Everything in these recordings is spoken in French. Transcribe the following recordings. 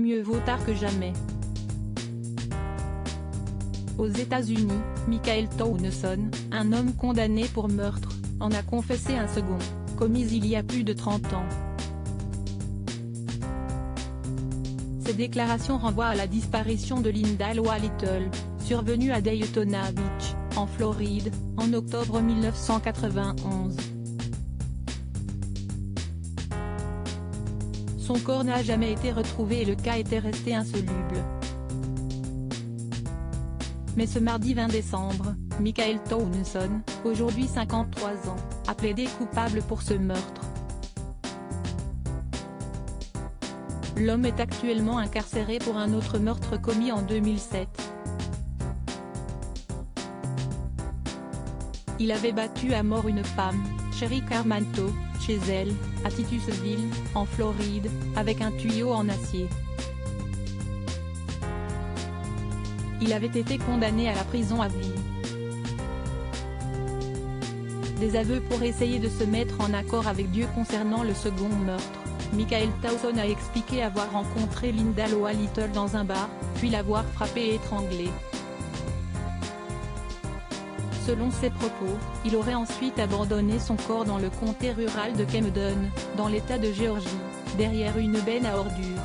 mieux vaut tard que jamais. Aux États-Unis, Michael Townsend, un homme condamné pour meurtre, en a confessé un second, commis il y a plus de 30 ans. Ces déclarations renvoient à la disparition de Linda Loa Little, survenue à Daytona Beach, en Floride, en octobre 1991. Son corps n'a jamais été retrouvé et le cas était resté insoluble. Mais ce mardi 20 décembre, Michael Townsend, aujourd'hui 53 ans, a plaidé coupable pour ce meurtre. L'homme est actuellement incarcéré pour un autre meurtre commis en 2007. Il avait battu à mort une femme, Sherry Carmanto, chez elle, à Titusville, en Floride, avec un tuyau en acier. Il avait été condamné à la prison à vie. Des aveux pour essayer de se mettre en accord avec Dieu concernant le second meurtre. Michael Townsend a expliqué avoir rencontré Linda Loa Little dans un bar, puis l'avoir frappée et étranglée. Selon ses propos, il aurait ensuite abandonné son corps dans le comté rural de Camden, dans l'état de Géorgie, derrière une benne à ordures.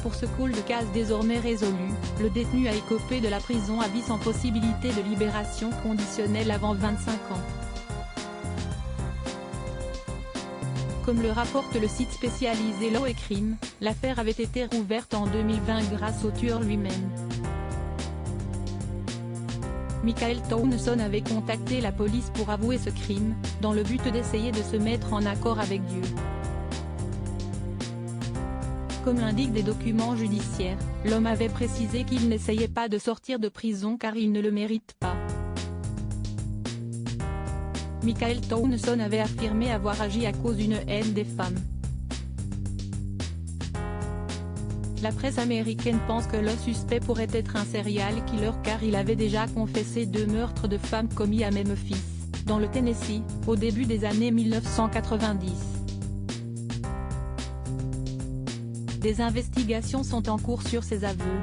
Pour ce cold case désormais résolu, le détenu a écopé de la prison à vie sans possibilité de libération conditionnelle avant 25 ans. Comme le rapporte le site spécialisé Law & Crime, l'affaire avait été rouverte en 2020 grâce au tueur lui-même. Michael Townsend avait contacté la police pour avouer ce crime, dans le but d'essayer de se mettre en accord avec Dieu. Comme l'indiquent des documents judiciaires, l'homme avait précisé qu'il n'essayait pas de sortir de prison car il ne le mérite pas. Michael Townsend avait affirmé avoir agi à cause d'une haine des femmes. La presse américaine pense que le suspect pourrait être un serial killer car il avait déjà confessé 2 meurtres de femmes commis à Memphis, dans le Tennessee, au début des années 1990. Des investigations sont en cours sur ces aveux.